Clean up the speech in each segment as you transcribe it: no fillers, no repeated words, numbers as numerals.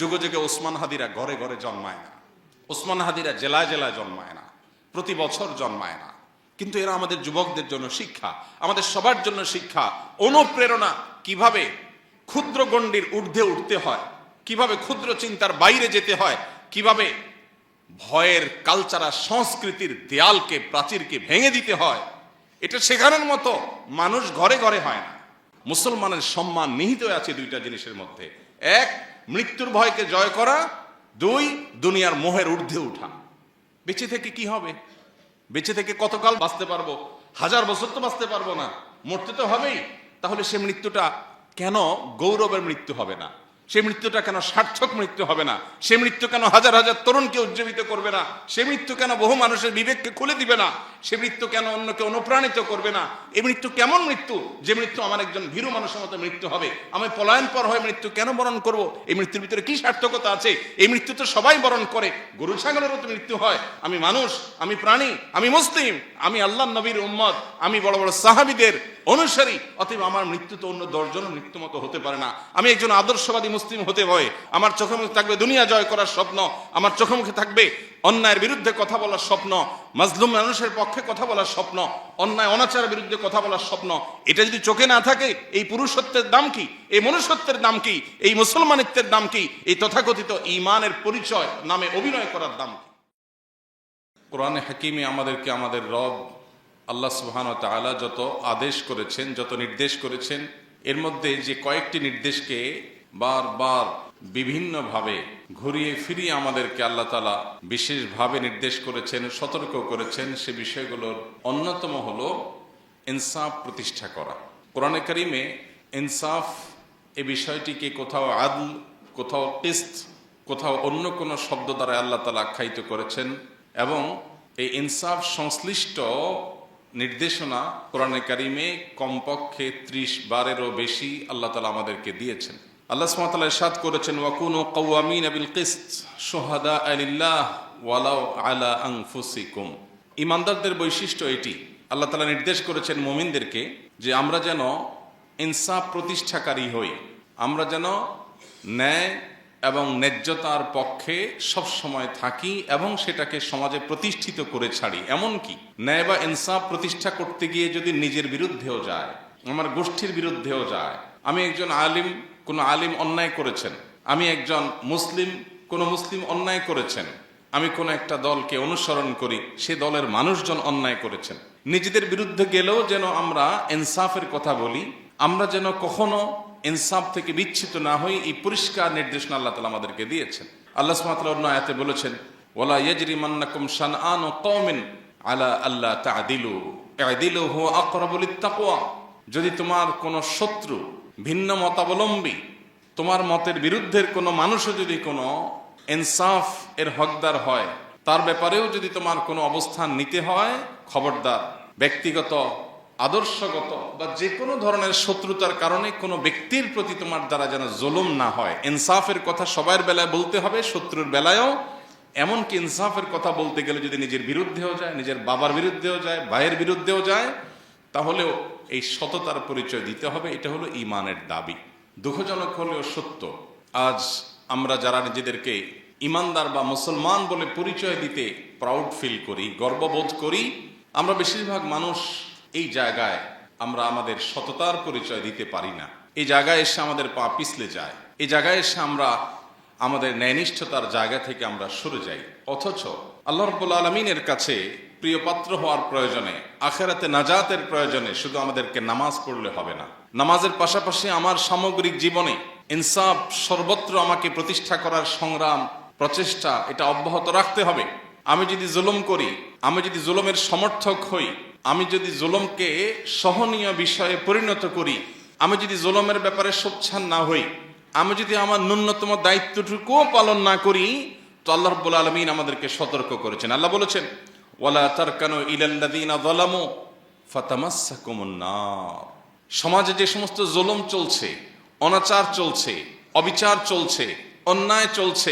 যুগে যুগে ওসমান হাদিরা ঘরে ঘরে জন্মায় না, ওসমান হাদিরা জেলায় জেলায় জন্মায় না, প্রতি বছর জন্মায় না, কিন্তু এরা আমাদের যুবকদের জন্য শিক্ষা, আমাদের সবার জন্য শিক্ষা, অনুপ্রেরণা। কিভাবে ক্ষুদ্র গণ্ডির ঊর্ধ্বে উঠতে হয়, কিভাবে ক্ষুদ্র চিন্তার বাইরে যেতে হয়, কিভাবে ভয়ের কালচারাল সংস্কৃতির দেয়ালকে, প্রাচীরকে ভেঙে দিতে হয়, এটা শেখানোর মতো মানুষ ঘরে ঘরে হয় না। মুসলমানের সম্মান নিহিত আছে দুইটা জিনিসের মধ্যে: এক, মৃত্যুর ভয়কে জয় করা; দুই, দুনিয়ার মোহের ঊর্ধ্বে উঠা। বেঁচে থেকে কি হবে? বেঁচে থেকে কতকাল বাঁচতে পারবো? 1000 বছর তো বাঁচতে পারবো না, মরতে তো হবেই। তাহলে সে মৃত্যুটা কেন গৌরবের মৃত্যু হবে না? সে মৃত্যুটা কেন সার্থক মৃত্যু হবে না? সে মৃত্যু কেন হাজার হাজার তরুণকে উজ্জীবিত করবে না? সে মৃত্যু কেন বহু মানুষের বিবেককে খুলে দিবে না? সে মৃত্যু কেন অন্যকে অনুপ্রাণিত করবে না? এই মৃত্যু কেমন মৃত্যু, যে মৃত্যু আমার একজন ভীরু মানুষের মতো মৃত্যু হবে? আমি পলায়ন পর হয়ে মৃত্যু কেন বরণ করব? এই মৃত্যুর ভিতরে কি সার্থকতা আছে? এই মৃত্যু তো সবাই বরণ করে, গরু ছাগলেরও তো মৃত্যু হয়। আমি মানুষ, আমি প্রাণী, আমি মুসলিম, আমি আল্লাহর নবীর উম্মত, আমি বড় বড় সাহাবীদের অনুসারী, অতএব আমার মৃত্যু তো অন্য 10 জনের মৃত্যু মতো হতে পারে না। আমি একজন আদর্শবাদী মুসলিম হতে হয়। আমার চোখে মুখে থাকবে দুনিয়া জয় করার স্বপ্ন, আমার চোখে মুখে থাকবে অন্যায়ের বিরুদ্ধে কথা বলার স্বপ্ন, মাজলুম মানুষের পক্ষে কথা বলার স্বপ্ন, অন্যায় অনাচারের বিরুদ্ধে কথা বলার স্বপ্ন। এটা যদি চোখে না থাকে, এই পুরুষত্বের দাম কি? এই মনুষ্যত্বের দাম কি? এই মুসলমানিত্বের দাম কি? এই তথাকথিত ঈমানের পরিচয় নামে অভিনয় করার দাম কি? কোরআনে হাকিমে আমাদেরকে আমাদের রব আল্লাহ সুবহানাহু ওয়া তাআলা যত আদেশ করেছেন, যত নির্দেশ করেছেন, এর মধ্যে যে কয়েকটি নির্দেশকে বারবার বিভিন্নভাবে ঘুরিয়ে ফিরিয়ে আমাদেরকে আল্লাহ তাআলা বিশেষভাবে নির্দেশ করেছেন, সতর্ক করেছেন, সে বিষয়গুলোর অন্যতম হলো ইনসাফ প্রতিষ্ঠা করা। কোরআনে কারিমে ইনসাফ এই বিষয়টিকে কোথাও আদল, কোথাও কিসত, কোথাও অন্য কোনো শব্দ দ্বারা আল্লাহ তাআলা আখ্যায়িত করেছেন, এবং এই ইনসাফ সংশ্লিষ্ট নির্দেশনা কোরআনে কারিমে কমপক্ষে 30 বারেরও বেশি আল্লাহ তাআলা আমাদেরকে দিয়েছেন। আল্লাহ সুবহানাহু ওয়া তাআলা ইরশাদ করেছেন, ওয়াকুনু কাওয়ামিনা বিল কিসত শুহাদাআ লিল্লাহ ওয়ালাউ আলা আনফুসিকুম। ঈমানদারদের বৈশিষ্ট্য এটি। আল্লাহ তাআলা নির্দেশ করেছেন মুমিনদেরকে যে আমরা যেন ইনসাফ প্রতিষ্ঠাকারী হই, আমরা যেন ন্যায় এবং ন্যায্যতার পক্ষে সব সময় থাকি এবং সেটাকে সমাজে প্রতিষ্ঠিত করে ছাড়ি। এমনকি ন্যায় বা ইনসাফ প্রতিষ্ঠা করতে গিয়ে যদি নিজের বিরুদ্ধেও যায়, আমার গোষ্ঠীর বিরুদ্ধেও যায়, আমি একজন আলিম, কোনো আলিম অন্যায় করেছেন, আমি একজন মুসলিম, কোনো মুসলিম অন্যায় করেছেন, আমি কোনো একটা দলকে অনুসরণ করি, সে দলের মানুষজন অন্যায় করেছেন, নিজেদের বিরুদ্ধে গেলেও যেন আমরা ইনসাফের কথা বলি, আমরা যেন কখনো ইনসাফ থেকে বিচ্ছিত না হই, এই পরিষ্কার নির্দেশনা আল্লাহ তাআলা আমাদেরকে দিয়েছেন। আল্লাহ সুবহানাহু ওয়া তাআলা অন্য আয়াতে বলেছেন, ওয়ালা ইয়াজরিমান্নাকুম শানআনু কওমিন আলা আল্লা তা'দিলু ই'দিলু হুয়া আকরাবু লিত-তাকওয়া। যদি তোমার কোনো শত্রু, ভিন্ন মতাবলম্বী, তোমার মতের বিরুদ্ধের কোনো মানুষও যদি কোনো ইনসাফ এর হকদার হয়, তার ব্যাপারেও যদি তোমার কোনো অবস্থান নিতে হয়, খবরদার ব্যক্তিগত, আদর্শগত বা যে কোনো ধরনের শত্রুতার কারণে কোনো ব্যক্তির প্রতি তোমার দ্বারা যেন জুলুম না হয়। ইনসাফের কথা সবার বেলায় বলতে হবে, শত্রুর বেলায়ও। এমনকি ইনসাফের কথা বলতে গেলে যদি নিজের বিরুদ্ধেও যায়, নিজের বাবার বিরুদ্ধেও যায়, ভাইয়ের বিরুদ্ধেও যায়, তাহলেও এই সততার পরিচয় দিতে হবে। এটা হলো ঈমানের দাবি। দুঃখজনক হলেও সত্য, আজ আমরা যারা নিজেদেরকে ঈমানদার বা মুসলমান বলে পরিচয় দিতে প্রাউড ফিল করি, গর্ববোধ করি, আমরা বেশিরভাগ মানুষ এই জায়গায় আমরা আমাদের সততার পরিচয় দিতে পারি না। এই জায়গায় এসে আমাদের পা পিছলে যায়, এই জায়গায় এসে আমরা আমাদের ন্যায়নিষ্ঠতার জায়গা থেকে আমরা সরে যাই। অথচ আল্লাহ রাব্বুল আলামিনের কাছে প্রিয় পাত্র হওয়ার প্রয়োজনে, আখিরাতে নাজাতের প্রয়োজনে শুধু আমাদেরকে নামাজ পড়লে হবে না। নামাজের পাশাপাশি আমার সামগ্রিক জীবনে ইনসাফ সর্বত্র আমাকে প্রতিষ্ঠা করার সংগ্রাম, প্রচেষ্টা, এটা অব্যাহত রাখতে হবে। আমি যদি জুলুম করি, আমি যদি জুলুমের সমর্থক হই, আমি যদি জুলুমকে সহনীয় বিষয়ে পরিণত করি, আমি যদি জুলুমের ব্যাপারে সোচ্চার না হই, আমি যদি আমার ন্যূনতম দায়িত্বটুকুও পালন না করি, তো আল্লাহ রাব্বুল আলামিন আমাদেরকে সতর্ক করেছেন। আল্লাহ বলেছেন, ওয়ালা তারকানু ইলাল্লাযীনা যালামু ফাতামাসসাকুমুন নার। সমাজে যে সমস্ত জুলুম চলছে, অনাচার চলছে, অবিচার চলছে, অন্যায় চলছে,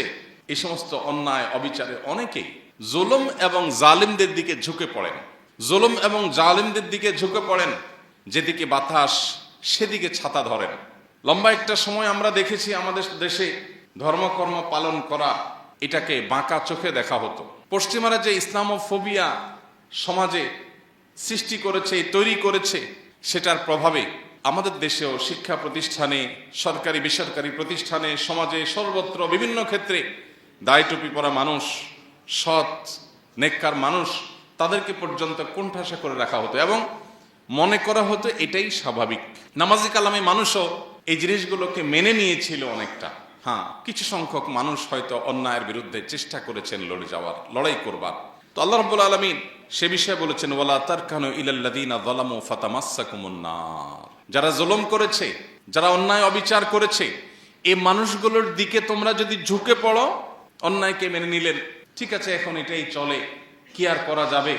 এই সমস্ত অন্যায় অবিচারে অনেকেই জুলুম এবং জালিমদের দিকে ঝুঁকে পড়েন, জুলুম এবং জালিমদের দিকে ঝুঁকে পড়েন, যেদিকে বাতাস সেদিকে ছাতা ধরেন। লম্বা একটা সময় আমরা দেখেছি আমাদের দেশে ধর্মকর্ম পালন করা এটাকে বাঁকা চোখে দেখা হতো। পশ্চিমারা যে ইসলামোফোবিয়া সমাজে সৃষ্টি করেছে, তৈরি করেছে, সেটার প্রভাবে আমাদের দেশেও শিক্ষা প্রতিষ্ঠানে, সরকারি বেসরকারি প্রতিষ্ঠানে, সমাজে সর্বত্র বিভিন্ন ক্ষেত্রে দায় টুপি পরা মানুষ, সৎ নেককার মানুষ, তাদেরকে পর্যন্ত কোণঠাসা করে রাখা হতো এবং মনে করা হতো এটাই স্বাভাবিক। নামাজি কালামে মানুষও এই জিনিসগুলোকে মেনে নিয়েছিল অনেকটা। হ্যাঁ, কিছু সংখ্যক মানুষ হয়তো অন্যায়ের বিরুদ্ধে চেষ্টা করেছেন লড়াই করবার। তো আল্লাহ রাব্বুল আলামিন সে বিষয়ে বলেছেন, ওয়ালা তারকানু ইলাল্লাযীনা যালামু ফাতামাসসাকুমুন নার। যারা জুলুম করেছে, যারা অন্যায় অবিচার করেছে, এই মানুষগুলোর দিকে তোমরা যদি ঝুঁকে পড়ো, অন্যায়কে মেনে নিলেন, ঠিক আছে এখন এটাই চলে, কি আর করা যাবে।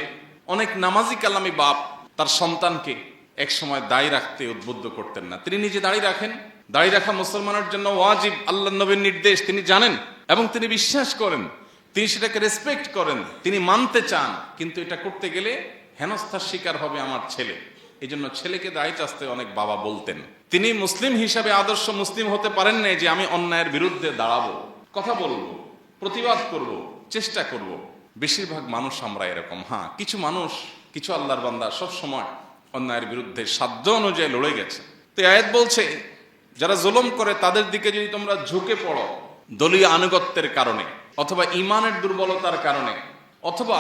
অনেক নামাজি কালামি বাপ তার সন্তানকে এক সময় দাড়ি রাখতে উদ্বুদ্ধ করতেন না। তিনি নিজে দাড়ি রাখেন, দাড়ি রাখা মুসলমানের জন্য ওয়াজিব, আল্লাহ নবীর নির্দেশ তিনি জানেন এবং তিনি বিশ্বাস করেন, তিনি সেটাকে রেসপেক্ট করেন, তিনি মানতে চান। কিন্তু এটা করতে গেলে হেনস্থার শিকার হবে আমার ছেলে, এই জন্য ছেলেকে দাড়ি চাচতে অনেক বাবা বলতেন। তিনি মুসলিম হিসাবে আদর্শ মুসলিম হতে পারেন না যে আমি অন্যায়ের বিরুদ্ধে দাঁড়াবো, কথা বলবো, প্রতিবাদ করব, চেষ্টা করব। বেশিরভাগ মানুষ আমরা এরকম। হ্যাঁ, কিছু মানুষ, কিছু আল্লাহর বান্দা সব সময় অন্যায়ের বিরুদ্ধে সাধ্য অনুযায়ী লড়ে গেছে। তো আয়াত বলছে যারা জুলুম করে তাদের দিকে যদি তোমরা ঝুঁকে পড়ো দলীয় আনুগত্যের কারণে, অথবা ইমানের দুর্বলতার কারণে, অথবা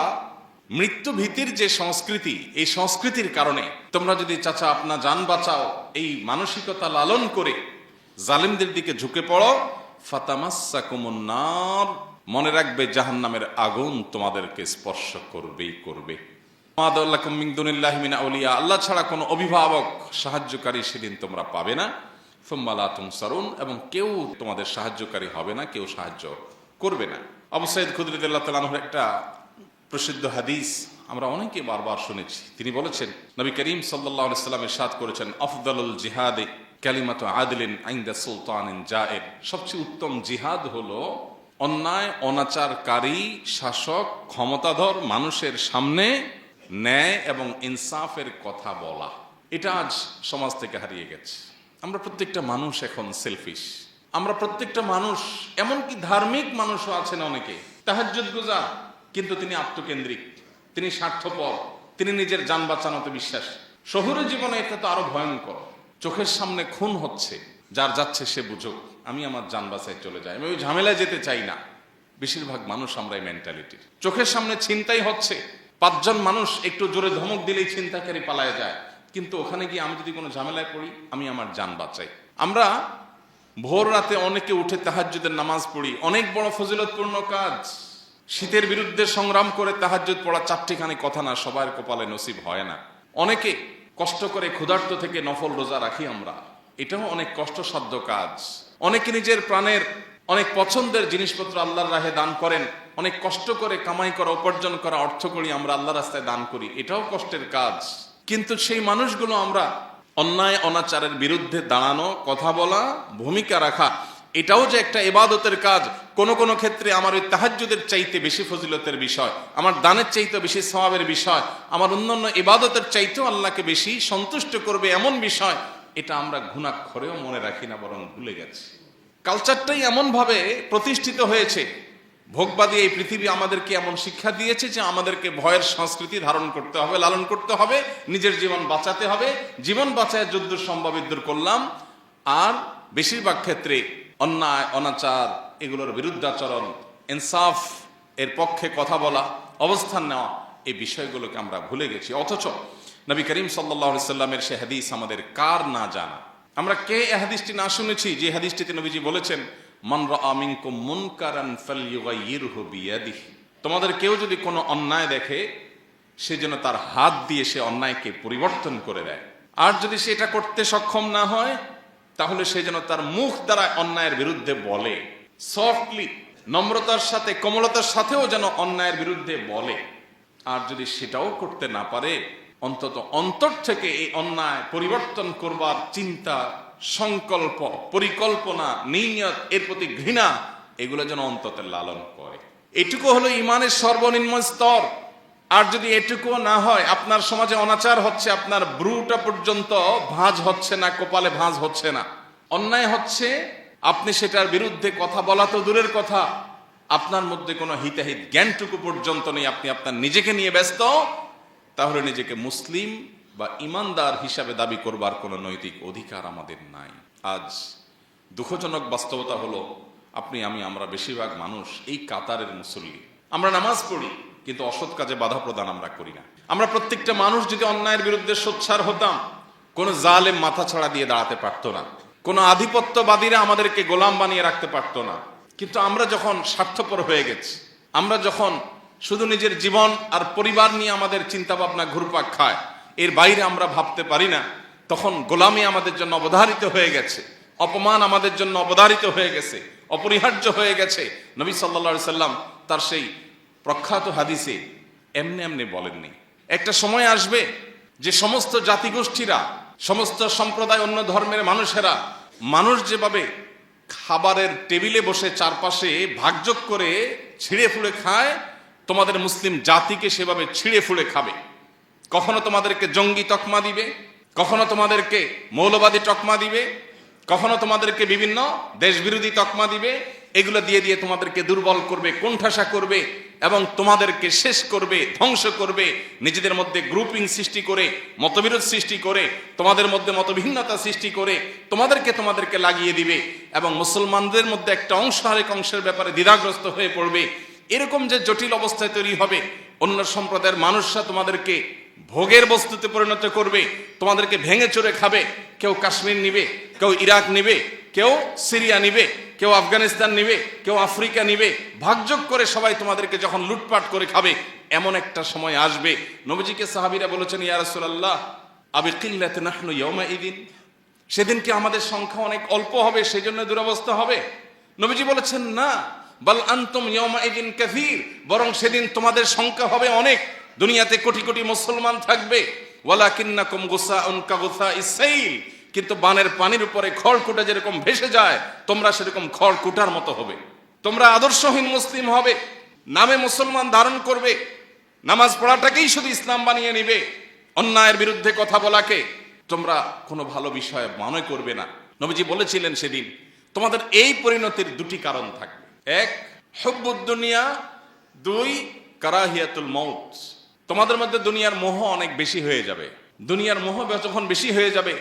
মৃত্যু ভীতির যে সংস্কৃতি, এই সংস্কৃতির কারণে তোমরা যদি চাচা আপনা জান বাঁচাও এই মানসিকতা লালন করে জালিমদের দিকে ঝুঁকে পড়ো, ফাতামাসসাকুমুন নার, মনে রাখবে জাহান্নামের আগুন তোমাদেরকে স্পর্শ করবেই করবে। আল্লাহ ছাড়া কোনো অভিভাবক, সাহায্যকারী সেদিন তোমরা পাবে না। সুম্মা লা তুনসারুন, এবং কেউ তোমাদের সাহায্যকারী হবে না, কেউ সাহায্য করবে না। আবু সাঈদ খুদরী রাদিয়াল্লাহু তাআলা আনহুর একটা প্রসিদ্ধ হাদিস আমরা অনেকে বারবার শুনেছি। তিনি বলেছেন, নবী করিম সাল্লাল্লাহু আলাইহি ওয়াসাল্লাম ইরশাদ করেছেন, আফদালুল জিহাদে কালিমাতু আদলিন ইনদা সুলতানিন জায়ের। সবচেয়ে উত্তম জিহাদ হলো অন্যায় অনাচারকারী শাসক, ক্ষমতাধর মানুষের সামনে ন্যায় এবং ইনসাফের কথা বলা। এটা আজ সমাজ থেকে হারিয়ে গেছে। আমরা প্রত্যেকটা মানুষ এখন সেলফিশ। আমরা প্রত্যেকটা মানুষ, এমনকি ধার্মিক মানুষও আছেন অনেকে তাহাজ্জুদ গুজার, কিন্তু তিনি আত্মকেন্দ্রিক, তিনি স্বার্থপর, তিনি নিজের জান বাঁচানোতে বিশ্বাস। শহুরে জীবনে এটা তো আরো ভয়ঙ্কর। চোখের সামনে খুন হচ্ছে, যার যাচ্ছে সে বুঝুক, আমি আমার জান বাঁচায় চলে যাই, আমি ওই ঝামেলায় যেতে চাই না। বেশিরভাগ মানুষ আমরা এই মেন্টালিটির। চোখের সামনে ছিনতাই হচ্ছে, 5 জন মানুষ একটু জোরে ধমক দিলেই ছিনতাইকারী পালায় যায়, কিন্তু ওখানে গিয়ে আমি যদি কোনো ঝামেলায় পড়ি, আমি আমার জান বাঁচাই। আমরা ভোর রাতে অনেকে উঠে তাহাজ্জুদের নামাজ পড়ি, অনেক বড় ফজিলতপূর্ণ কাজ। শীতের বিরুদ্ধে সংগ্রাম করে তাহাজ্জুদ পড়া 4টিখানি কথা না, সবার কপালে নসিব হয় না। অনেকে কষ্ট করে ক্ষুধার্ত থেকে নফল রোজা রাখি আমরা, এটাও অনেক কষ্টসাধ্য কাজ। অনেকে নিজের প্রাণের অনেক পছন্দের জিনিসপত্র আল্লাহর রাহে দান করেন, অনেক কষ্ট করে কামাই করা, উপার্জন করা অর্থ করি আমরা আল্লাহর রাস্তায় দান করি, এটাও কষ্টের কাজ। কিন্তু সেই মানুষগুলো আমরা অন্যায় অনাচারের বিরুদ্ধে দাঁড়ানো, কথা বলা, ভূমিকা রাখা, এটাও যে একটা ইবাদতের কাজ। কোন কোন ক্ষেত্রে আমার ওই তাহাজ্জুদের চাইতে বেশি ফজিলতের বিষয়, আমার দানের চাইতে বেশি সওয়াবের বিষয়, আমার অন্যান্য ইবাদতের চাইতেও আল্লাহকে বেশি সন্তুষ্ট করবে এমন বিষয়, এটা আমরা ঘুণাক্ষরেও মনে রাখি না, বরং ভুলে গেছি। কালচারটাই এমন ভাবে প্রতিষ্ঠিত হয়েছে, ভোগবাদী এই পৃথিবী আমাদেরকে এমন শিক্ষা দিয়েছে যে আমাদেরকে ভয়ের সংস্কৃতি ধারণ করতে হবে, লালন করতে হবে, নিজের জীবন বাঁচাতে হবে। জীবন বাঁচায় যদ্দূর সম্ভব ইদ্দূর করলাম। আর বেশিরভাগ ক্ষেত্রে অন্যায় অনাচার এগুলোর বিরুদ্ধাচরণ, ইনসাফ এর পক্ষে কথা বলা, অবস্থান নেওয়া, এই বিষয়গুলোকে আমরা ভুলে গেছি। অথচ নবী করিম সাল্লাল্লাহু আলাইহি সাল্লামের সে হাদিস আমাদের কার না জানা। আমরা কে এই হাদিসটি না শুনেছি, যে হাদিসটিতে নবীজি বলেছেন, মান রাআ মিনকুম মুনকারান ফালইয়ুগাইয়িরহু বিয়াদিহি। তোমাদের কেউ যদি কোনো অন্যায় দেখে, সে যেন তার হাত দিয়ে সে অন্যায়কে পরিবর্তন করে দেয়। আর যদি সেটা করতে সক্ষম না হয়, তাহলে সে যেন তার মুখ দ্বারা অন্যায়ের বিরুদ্ধে বলে, সফটলি, নম্রতার সাথে, কোমলতার সাথেও যেন অন্যায়ের বিরুদ্ধে বলে। আর যদি সেটাও করতে না পারে, অন্তত অন্তর থেকে এই অন্যায় পরিবর্তন করবার চিন্তা, সংকল্প, পরিকল্পনা, নিয়ত, এর প্রতি ঘৃণা, এগুলো যেন অন্তত লালন করে। এটুকু হলো ইমানের সর্বনিম্ন স্তর। আর যদি এটুকুও না হয়, আপনার সমাজে অনাচার হচ্ছে, আপনার ব্রুটা পর্যন্ত ভাঁজ হচ্ছে না, কপালে ভাঁজ হচ্ছে না, অন্যায় হচ্ছে, আপনি সেটার বিরুদ্ধে কথা বলা তো দূরের কথা, আপনার মধ্যে কোনো হিতাহিত জ্ঞানটুকু পর্যন্ত নেই, আপনি আপনার নিজেকে নিয়ে ব্যস্ত, তাহলে নিজেকে মুসলিম বা ইমানদার হিসাবে দাবি করবার কোনো নৈতিক অধিকার আমাদের নাই। আজ দুঃখজনক বাস্তবতা হলো আমরা বেশিরভাগ মানুষ এই কাতারের মুসল্লি। আমরা নামাজ পড়ি কিন্তু অসৎ কাজে বাধা প্রদান আমরা করি না। আমরা প্রত্যেকটা মানুষ যদি অন্যায়ের বিরুদ্ধে সোচ্চার হতাম, কোনো জালেম মাথা ছাড়া দিয়ে দাঁড়াতে পারতো না, কোনো আধিপত্যবাদীরা আমাদেরকে গোলাম বানিয়ে রাখতে পারতো না। কিন্তু আমরা যখন স্বার্থপর হয়ে গেছি, আমরা যখন শুধু নিজের জীবন আর পরিবার নিয়ে আমাদের চিন্তা ভাবনা ঘুরপাক খায়, এর বাইরে আমরা ভাবতে পারি না, তখন গোলামি আমাদের জন্য অবধারিত হয়ে গেছে, অপমান আমাদের জন্য অবধারিত হয়ে গেছে, অপরিহার্য হয়ে গেছে। নবী সাল্লাল্লাহু আলাইহি সাল্লাম তার সেই প্রখ্যাত হাদিসে এমনি এমনি বলেননি, একটা সময় আসবে যে সমস্ত জাতিগোষ্ঠীরা, সমস্ত সম্প্রদায়, অন্য ধর্মের মানুষেরা, মানুষ যেভাবে খাবারের টেবিলে বসে চারপাশে ভাগযোগ করে ছিঁড়ে ফুড়ে খায়, তোমাদের মুসলিম জাতিকে সেভাবে ছিঁড়ে ফুড়ে খাবে। কখনো তোমাদেরকে জঙ্গি তকমা দিবে, কখনো তোমাদেরকে মৌলবাদী তকমা দিবে, কখনো তোমাদেরকে বিভিন্ন দেশবিরোধী তকমা দিবে। এগুলো দিয়ে দিয়ে তোমাদেরকে দুর্বল করবে, কোণঠাসা করবে এবং তোমাদেরকে শেষ করবে, ধ্বংস করবে। নিজেদের মধ্যে গ্রুপিং সৃষ্টি করে, মতবিরোধ সৃষ্টি করে, তোমাদের মধ্যে মতভিন্নতা সৃষ্টি করে তোমাদেরকে লাগিয়ে দিবে এবং মুসলমানদের মধ্যে একটা অংশ আরেক অংশের ব্যাপারে দ্বিধাগ্রস্ত হয়ে পড়বে। এরকম যে জটিল অবস্থায় তৈরি হবে, অন্য সম্প্রদায়ের মানুষরা তোমাদেরকে ভোগের বস্তুতে পরিণত করবে, তোমাদেরকে ভেঙে চড়ে খাবে। কেউ কাশ্মীর নিবে, কেউ ইরাক নিবে, কেউ সিরিয়া নিবে, কেউ আফগানিস্তান নিবে, কেউ আফ্রিকা নিবে। ভাগযোগ করে সবাই তোমাদেরকে যখন লুটপাট করে খাবে, এমন একটা সময় আসবে। নবীজিকে সাহাবীরা বলেছেন, ইয়া রাসূলুল্লাহ আবি কিল্লাতি নাহনু ইয়াউমাইদিন, সেদিন কি আমাদের সংখ্যা অনেক অল্প হবে, সেজন্য দুরবস্থা হবে? নবীজি বলেছেন, না, বাল আনতুম ইয়াউমাইদিন কাসীর, বরং সেদিন তোমাদের সংখ্যা হবে অনেক। দুনিয়াতে কোটি কোটি মুসলমান থাকবে, ওয়ালাকিন্নাকুম গুসাউন কাগুসাইস সাইল, কিন্তু বানের পানির উপরে খড়কুটা যেরকম ভেসে যায়, তোমরা সেরকম খড়কুটার মতো হবে। তোমরা আদর্শহীন মুসলিম হবে, নামে মুসলমান ধারণ করবে, নামাজ পড়াটাকেই শুধু ইসলাম বানিয়ে নিবে, অন্যায়ের বিরুদ্ধে কথা বলাকে তোমরা কোনো ভালো বিষয় মনে করবে না। নবীজি বলেছিলেন সেদিন তোমাদের এই পরিণতির দুটি কারণ থাকবে, এক হুব্বুদ দুনিয়া, দুই কারাহিয়াতুল মউত। তোমাদের মধ্যে দুনিয়ার মোহ অনেক বেশি হয়ে যাবে। দুনিয়ার মোহ যখন বেশি হয়ে যাবে,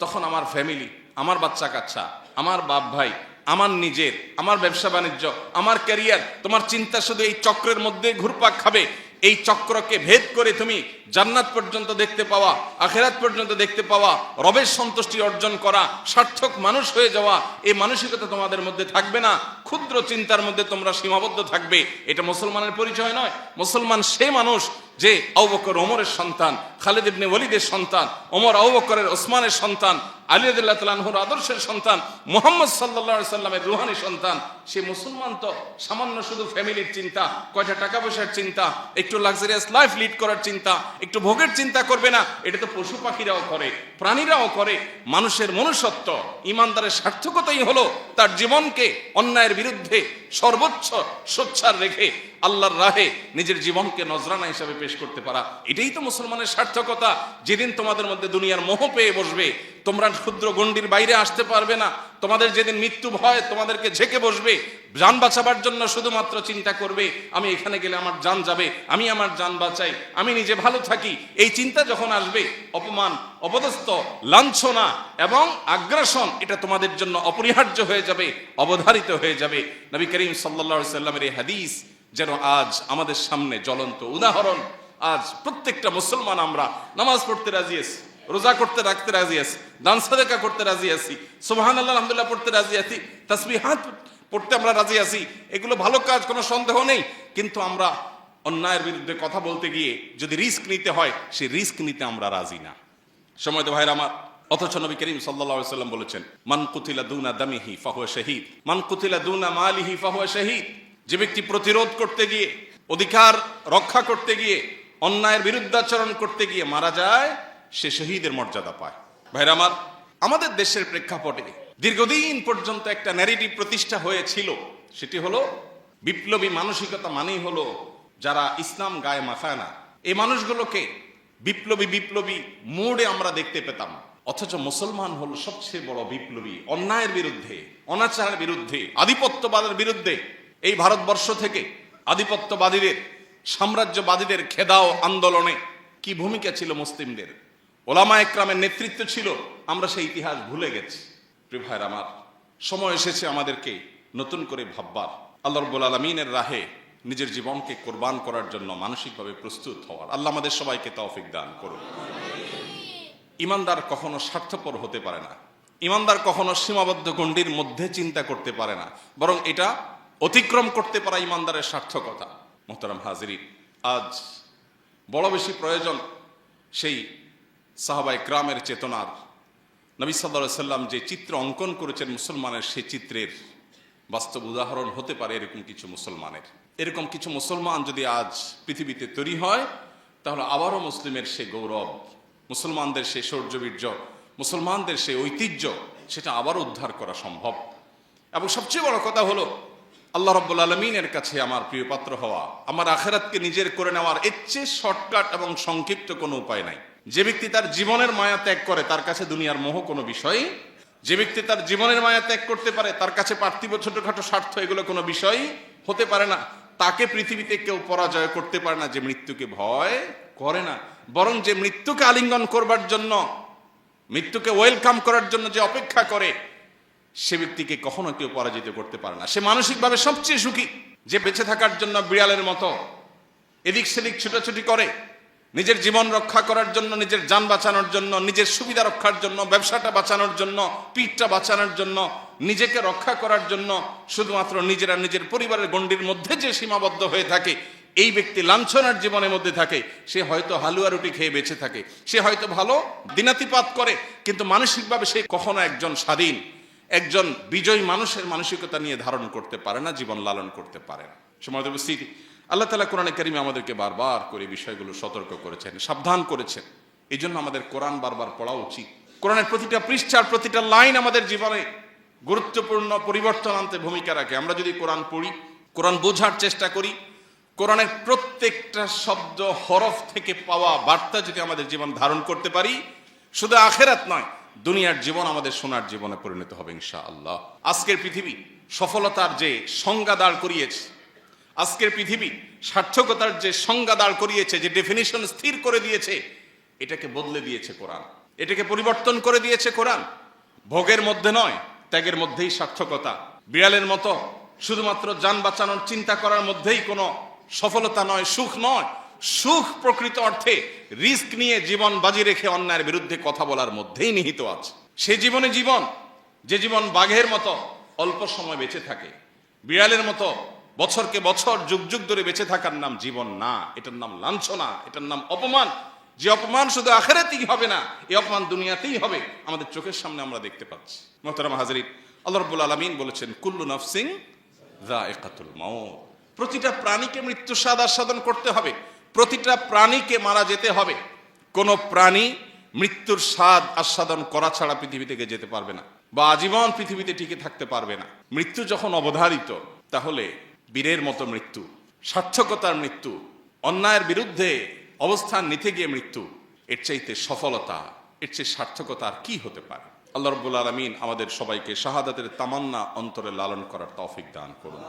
তখন আমার ফ্যামিলি, আমার বাচ্চা কাচ্চা, আমার বাপ ভাই, আমার নিজের, আমার ব্যবসা বাণিজ্য, আমার ক্যারিয়ার, তোমার চিন্তা শুধু এই চক্রের মধ্যে ঘুরপাক খাবে। এই চক্রকে ভেদ করে তুমি জান্নাত পর্যন্ত দেখতে পাওয়া, আখিরাত পর্যন্ত দেখতে পাওয়া, রবের সন্তুষ্টি অর্জন করা, সার্থক মানুষ হয়ে যাওয়া, এই মানসিকতা তোমাদের মধ্যে থাকবে না। ক্ষুদ্র চিন্তার মধ্যে তোমরা সীমাবদ্ধ থাকবে। এটা মুসলমানের পরিচয় নয়। মুসলমান সে মানুষ যে আবু বকর ওমরের সন্তান, খালিদ ইবনে ওয়ালিদের সন্তান, ওমর আবু বকরের ওসমানের সন্তান, আলী রাদিয়াল্লাহু তাআলা আনহুর আদর্শের সন্তান, মুহাম্মদ সাল্লাল্লাহু আলাইহি সাল্লামের রূহানি সন্তান। সে মুসলমান তো সামান্য শুধু ফ্যামিলির চিন্তা, কয়টা টাকা পয়সার চিন্তা, একটু লাক্সারিয়াস লাইফ লিড করার চিন্তা, একটু ভোগের চিন্তা করবে না। এটা তো পশু পাখিরাও করে, প্রাণীরাও করে। মানুষের মনুষ্যত্ব, ইমানদারের সার্থকতাই হলো তার জীবনকে অন্যায়ের বিরুদ্ধে সর্বোচ্চ সোচ্চার রেখে আল্লাহর রাহে নিজের জীবনকে নজরানা হিসাবে পেশ করতে পারা। এটাই তো মুসলমানের সার্থকতা। যেদিন তোমাদের মধ্যে দুনিয়ার মোহ পেয়ে বসবে, তোমরা ক্ষুদ্র গণ্ডির বাইরে আসতে পারবে না। তোমাদের যেদিন মৃত্যু ভয় তোমাদেরকে ঝেঁকে বসবে, জান বাঁচাবার জন্য শুধুমাত্র চিন্তা করবে, আমি এখানে গেলে আমার জান যাবে, আমি আমার জান বাঁচাই, আমি নিজে ভালো থাকি। এই চিন্তা যখন আসবে, অপমান, অপদস্থ, লাঞ্ছনা এবং আগ্রাসন এটা তোমাদের জন্য অপরিহার্য হয়ে যাবে, অবধারিত হয়ে যাবে। নবী করিম সাল্লাল্লাহু আলাইহি সাল্লামের এই হাদিস যেন আজ আমাদের সামনে জ্বলন্ত উদাহরণ। আজ প্রত্যেকটা মুসলমান আমরা নামাজ পড়তে রাজি আছি, রোজা করতে রাখতে রাজি আছি, দান সাদাকা করতে রাজি আছি, সুবহানাল্লাহ আলহামদুলিল্লাহ পড়তে রাজি আছি, তাসবিহাত পড়তে আমরা রাজি আছি। এগুলো ভালো কাজ, কোনো সন্দেহ নেই। কিন্তু আমরা অন্যায়ের বিরুদ্ধে কথা বলতে গিয়ে যদি রিস্ক নিতে হয়, সেই রিস্ক নিতে আমরা রাজি না। সময় তো ভাইরা আমার, অথচ নবী করিম সাল্লাল্লাহু আলাইহি সাল্লাম বলেছেন, মান কুতিলা দুনা দামিহি ফাহুয়া শাহীদ, মান কুতিলা দুনা মালিহি ফাহুয়া শাহীদ। যে ব্যক্তি প্রতিরোধ করতে গিয়ে, অধিকার রক্ষা করতে গিয়ে, অন্যায়ের বিরুদ্ধাচরণ করতে গিয়ে মারা যায়, সে শহীদের মর্যাদা পায়। ভাইরা আমার, আমাদের দেশের প্রেক্ষাপটে দীর্ঘদিন পর্যন্ত একটা ন্যারেটিভ প্রতিষ্ঠা হয়েছিল। সেটি হলো বিপ্লবী মানসিকতা মানেই হলো যারা ইসলাম গায়ে মাখায় না। এই মানুষগুলোকে বিপ্লবী মুডে আমরা দেখতে পেতাম। অথচ মুসলমান হল সবচেয়ে বড় বিপ্লবী, অন্যায়ের বিরুদ্ধে, অনাচারের বিরুদ্ধে, আধিপত্যবাদের বিরুদ্ধে। এই ভারতবর্ষ থেকে আধিপত্যবাদীদের, সাম্রাজ্যবাদীদের খেদাও আন্দোলনে কি ভূমিকা ছিল মুসলিমদের, ওলামা একরামের নেতৃত্ব ছিল, আমরা সেই ইতিহাস ভুলে গেছি। প্রিয় ভাইরা আমার, সময় এসেছে আমাদেরকে নতুন করে ভাববার, আল্লাহ রাব্বুল আলামিনের রাহে নিজের জীবনকে কোরবান করার জন্য মানসিকভাবে প্রস্তুত হওয়ার। আল্লাহ আমাদের সবাইকে তৌফিক দান করুন। ইমানদার কখনো স্বার্থপর হতে পারে না, ইমানদার কখনো সীমাবদ্ধ গণ্ডির মধ্যে চিন্তা করতে পারে না, বরং এটা অতিক্রম করতে পারা ইমানদারের সার্থকতা। মুহতারাম হাজিরিন, আজ বড় বেশি প্রয়োজন সেই সাহাবায়ে কেরামের চেতনার। নবী সাল্লাল্লাহু আলাইহি সাল্লাম যে চিত্র অঙ্কন করেছেন মুসলমানের, সেই চিত্রের বাস্তব উদাহরণ হতে পারে এরকম কিছু মুসলমানের। এরকম কিছু মুসলমান যদি আজ পৃথিবীতে তৈরি হয়, তাহলে আবারও মুসলিমের সে গৌরব, মুসলমানদের সে শৌর্যবীর্য, মুসলমানদের সে ঐতিহ্য, সেটা আবারও উদ্ধার করা সম্ভব। এবং সবচেয়ে বড় কথা হলো, আল্লাহ রাব্বুল আলামিনের কাছে আমার প্রিয় পাত্র হওয়া, আমার আখিরাতকে নিজের করে নেওয়ার এর চেয়ে শর্টকাট এবং সংক্ষিপ্ত কোনো উপায় নাই। যে ব্যক্তি তার জীবনের মায়া ত্যাগ করে, তার কাছে দুনিয়ার মোহ কোনো বিষয়। যে ব্যক্তি তার জীবনের মায়া ত্যাগ করতে পারে, তার কাছে পার্থিব ছোটখাটো স্বার্থ এগুলো কোনো বিষয় হতে পারে না। তাকে পৃথিবীতে কেউ পরাজয় করতে পারে না যে মৃত্যুকে ভয় করে না, বরং যে মৃত্যুকে আলিঙ্গন করবার জন্য, মৃত্যুকে ওয়েলকাম করার জন্য যে অপেক্ষা করে, সে ব্যক্তিকে কখনো কেউ পরাজিত করতে পারে না। সে মানসিকভাবে সবচেয়ে সুখী। যে বেঁচে থাকার জন্য বিড়ালের মতো এদিক সেদিক ছুটাছুটি করে, নিজের জীবন রক্ষা করার জন্য, নিজের যান বাঁচানোর জন্য, নিজের সুবিধা রক্ষার জন্য, ব্যবসাটা বাঁচানোর জন্য, পিঠটা বাঁচানোর জন্য, নিজেকে রক্ষা করার জন্য শুধুমাত্র নিজেরা নিজের পরিবারের গণ্ডির মধ্যে যে সীমাবদ্ধ হয়ে থাকে, এই ব্যক্তি লাঞ্ছনার জীবনের মধ্যে থাকে। সে হয়তো হালুয়া রুটি খেয়ে বেঁচে থাকে, সে হয়তো ভালো দিনাতিপাত করে, কিন্তু মানসিকভাবে সে কখনো একজন স্বাধীন, একজন বিজয়ী মানুষের মানসিকতা নিয়ে ধারণ করতে পারে না, জীবন লালন করতে পারে না। সময় উপস্থিতি, আল্লাহ তাআলা কোরআনে কারিমে আমাদেরকে বারবার করে বিষয়গুলো সতর্ক করেছেন, সাবধান করেছেন। এই জন্য আমাদের কোরআন বারবার পড়া উচিত। কোরআনের প্রতিটা পৃষ্ঠার প্রতিটা লাইন আমাদের জীবনে গুরুত্বপূর্ণ পরিবর্তন আনতে ভূমিকা রাখে। আমরা যদি কোরআন পড়ি, কোরআন বোঝার চেষ্টা করি, কোরআনের প্রত্যেকটা শব্দ হরফ থেকে পাওয়া বার্তা যদি আমাদের জীবন ধারণ করতে পারি, শুধু আখিরাত নয়, দুনিয়ার জীবন আমাদের সোনার জীবনে পরিণত হবে ইনশাআল্লাহ। আজকের পৃথিবী সফলতার যে সংজ্ঞা দাঁড় করিয়েছে, আজকের পৃথিবী সার্থকতার যে সংজ্ঞা দাঁড় করিয়েছে, যে ডেফিনিশন স্থির করে দিয়েছে, এটাকে বদলে দিয়েছে কোরআন, এটাকে পরিবর্তন করে দিয়েছে কোরআন। ভোগের মধ্যে নয়, ত্যাগের মধ্যেই সার্থকতা। বিড়ালের মতো শুধুমাত্র যান বাঁচানোর চিন্তা করার মধ্যেই কোনো সফলতা নয়, সুখ নয়। সুখ প্রকৃত অর্থে রিস্ক নিয়ে জীবন বাজি রেখে অন্যায়ের বিরুদ্ধে কথা বলার মধ্যেই নিহিত আছে। সে জীবনে জীবন, যে জীবন বাঘের মতো অল্প সময় বেঁচে থাকে, বিড়ালের মতো বছরকে বছর যুগ যুগ ধরে বেঁচে থাকার নাম জীবন না, এটার নাম লাঞ্ছনা, এটার নাম অপমান। যে অপমান শুধু আখিরাতেই হবে না, এই অপমান দুনিয়াতেই হবে, আমাদের চোখের সামনে আমরা দেখতে পাচ্ছি। মুহতারাম হাজিরিন, আল্লাহ রাব্বুল আলামিন বলেছেন, কুল্লু নাফসিন যায়িকাতুল মাউত। প্রতিটা প্রাণীকে মৃত্যু স্বাদ আস্বাদন করতে হবে, প্রতিটা প্রাণীকে মারা যেতে হবে। কোন প্রাণী মৃত্যুর স্বাদ আস্বাদন করা ছাড়া পৃথিবী থেকে যেতে পারবে না, বা আজীবন পৃথিবীতে টিকে থাকতে পারবে না। মৃত্যু যখন অবধারিত, তাহলে বীরের মতো মৃত্যু, সার্থকতার মৃত্যু, অন্যায়ের বিরুদ্ধে অবস্থান নিতে গিয়ে মৃত্যু, এর চাইতে সফলতা, এর চেয়ে সার্থকতা আর কি হতে পারে? আল্লাহ রাব্বুল আলামিন আমাদের সবাইকে শাহাদাতের তামান্না অন্তরে লালন করার তৌফিক দান করুন।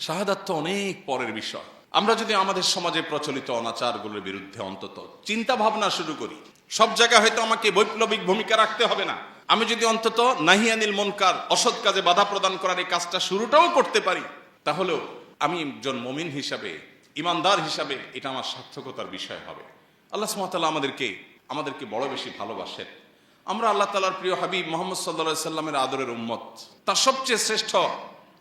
শাহাদাত তো অনেক পরের বিষয়। আমরা যদি আমাদের সমাজে প্রচলিত অনাচারগুলোর বিরুদ্ধে অন্তত চিন্তা ভাবনা শুরু করি, সব জায়গায় হয়তো আমাকে বৈপ্লবিক ভূমিকা রাখতে হবে না, আমি যদি অন্তত নাহি আনিল মুনকার, অসৎ কাজে বাধা প্রদান করার এই কাজটা শুরুটাও করতে পারি, তাহলেও আমি একজন মুমিন হিসাবে, ইমানদার হিসাবে এটা আমার সার্থকতার বিষয় হবে। আল্লাহ সুবহানাহু ওয়া তাআলা আমাদেরকে বড় বেশি ভালোবাসেন। আমরা আল্লাহ তাআলার প্রিয় হাবিব মুহাম্মদ সাল্লাল্লাহু আলাইহি সাল্লামের আদরের উম্মত, তার সবচেয়ে শ্রেষ্ঠ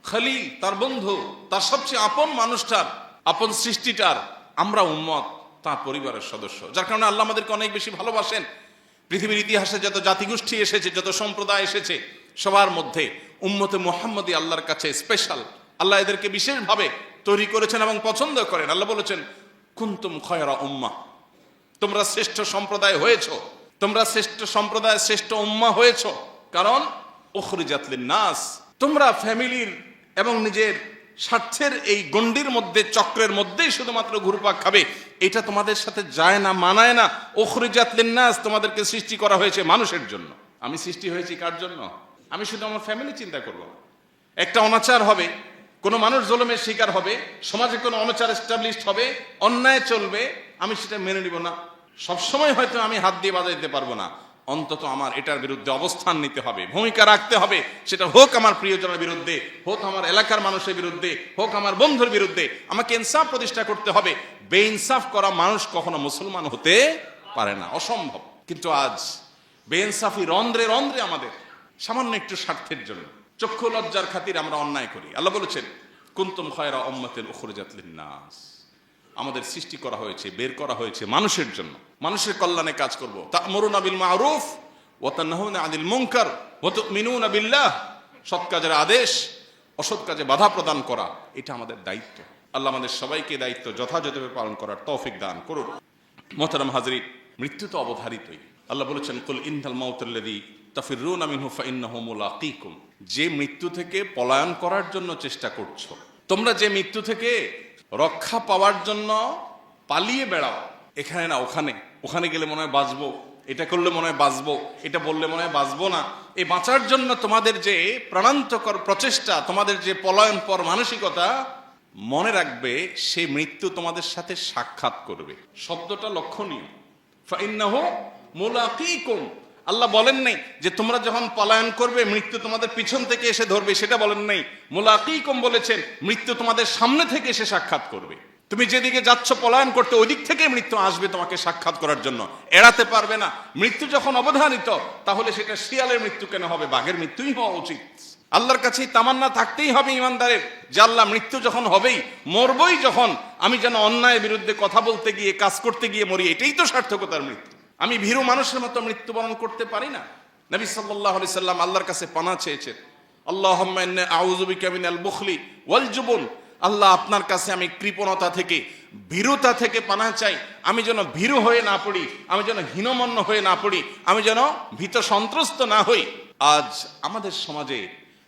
খলিল, তার বন্ধু, তার সবচেয়ে আপন মানুষটার, আপন সৃষ্টিটার আমরা উম্মত, তার পরিবারের সদস্য। যার কারণে আল্লাহ আমাদেরকে অনেক বেশি ভালোবাসেন। পৃথিবীর ইতিহাসে যত জাতিগোষ্ঠী এসেছে, যত সম্প্রদায় এসেছে, সবার মধ্যে উম্মতে মুহাম্মদী আল্লাহর কাছে স্পেশাল। আল্লাহ এদেরকে বিশেষভাবে তৈরি করেছেন এবং পছন্দ করেন। আল্লাহ বলেছেন, কুনতুম খায়রা উম্মাহ, তোমরা শ্রেষ্ঠ সম্প্রদায় হয়েছ, তোমরা শ্রেষ্ঠ সম্প্রদায়, শ্রেষ্ঠ উম্মাহ হয়েছ। কারণ উখরিজাত লিন-নাস, তোমরা ফ্যামিলির এবং নিজের স্বার্থের এই গণ্ডির মধ্যে, চক্রের মধ্যেই শুধুমাত্র ঘুরপাক খাবে, এটা তোমাদের সাথে যায় না, মানায় না। উখরিজাত লিন্নাস, তোমাদেরকে সৃষ্টি করা হয়েছে মানুষের জন্য। আমি সৃষ্টি হয়েছি কার জন্য? আমি শুধু আমার ফ্যামিলি চিন্তা করব। একটা অনাচার হবে, কোনো মানুষ জুলুমের শিকার হবে, সমাজে কোনো অনাচার এস্টাবলিশড হবে, অন্যায় চলবে, আমি সেটা মেনে নিব না। সবসময় হয়তো আমি হাত দিয়ে বাজাই দিতে পারবো না, অন্তত আমার এটার বিরুদ্ধে অবস্থান নিতে হবে, ভূমিকা রাখতে হবে। সেটা হোক আমার প্রিয়জনের বিরুদ্ধে, হোক আমার এলাকার মানুষের বিরুদ্ধে, হোক আমার বন্ধুর বিরুদ্ধে, আমাকে ইনসাফ প্রতিষ্ঠা করতে হবে। বেইনসাফ করা মানুষ কখনো মুসলমান হতে পারে না, অসম্ভব। কিন্তু আজ বেইনসাফি রন্ধ্রে রন্ধ্রে আমাদের, সামান্য একটু স্বার্থের জন্য, চক্ষু লজ্জার খাতির আমরা অন্যায় করি। আল্লাহ বলেছেন, কুনতুম খায়রা উম্মাতিন উখরিজাত লিন্নাস, আমাদের সৃষ্টি করা হয়েছে, বের করা হয়েছে মানুষের জন্য, মানুষের কল্যাণে কাজ করব। তা'মুরুনা বিল মা'রুফ ওয়া তানহাউনা আনিল মুনকার ওয়া তু'মিনুনা বিল্লাহ, সৎ কাজের আদেশ, অসৎ কাজে বাধা প্রদান করা, এটা আমাদের দায়িত্ব। আল্লাহ আমাদের সবাইকে দায়িত্ব যথাযথভাবে পালন করার তৌফিক দান করুন। মুহতারাম হাজরিন, মৃত্যু তো অবধারিতই। আল্লাহ বলেছেন, কুল ইন্নাল মাউতাল্লাযী তাফিররুনা মিনহু ফাইন্নাহু মুলাকীকুম, যে মৃত্যু থেকে পলায়ন করার জন্য চেষ্টা করছো, তোমরা যে মৃত্যু থেকে রক্ষা পাওয়ার জন্য পালিয়ে বেড়াও, এখানে না ওখানে, ওখানে গেলে মনে হয় বাঁচবো, এটা করলে মনে হয় বাঁচবো, এটা বললে মনে হয় বাঁচবো না, এই বাঁচার জন্য তোমাদের যে প্রাণান্তকর প্রচেষ্টা, তোমাদের যে পলায়ন পর মানসিকতা, মনে রাখবে সে মৃত্যু তোমাদের সাথে সাক্ষাৎ করবে। শব্দটা লক্ষণীয়, ফাইন্নাহু মুলাকীকুম। আল্লাহ বলেন নাই যে তোমরা যখন পলায়ন করবে মৃত্যু তোমাদের পিছন থেকে এসে ধরবে, সেটা বলেন নাই। মুলাকীকুম বলেছেন মৃত্যু তোমাদের সামনে থেকে এসে সাক্ষাৎ করবে। তুমি যেদিকে যাচ্ছ পলায়ন করতে, ওই দিক থেকে মৃত্যু আসবে তোমাকে সাক্ষাৎ করার জন্য, এড়াতে পারবে না। মৃত্যু যখন অবধারিত, তাহলে সেটা শিয়ালের মৃত্যু কেন হবে? বাঘের মৃত্যুই হওয়া উচিত। আল্লাহর কাছে তামান্না থাকতেই হবে ইমানদারের, যে আল্লাহ মৃত্যু যখন হবেই, মরবই যখন, আমি যেন অন্যায়ের বিরুদ্ধে কথা বলতে গিয়ে, কাজ করতে গিয়ে মরি, এটাই তো সার্থকতার মৃত্যু। আমি ভীরু মানুষের মতো মৃত্যুবরণ করতে পারি না। নবী সাল্লাল্লাহু আলাইহি সাল্লাম আল্লাহর কাছে পানাহ চেয়েছেন, আল্লাহুম্মা ইন্নী আউযু বিকা মিনাল বুখলি ওয়াল জুবন, আল্লাহ আপনার কাছে আমি কৃপণতা থেকে, ভীরুতা থেকে পানাহ চাই। আমি যেন ভীরু হয়ে না পড়ি, আমি যেন হীনমন্য হয়ে না পড়ি, আমি যেন ভীত সন্ত্রস্ত না হই। আজ আমাদের সমাজে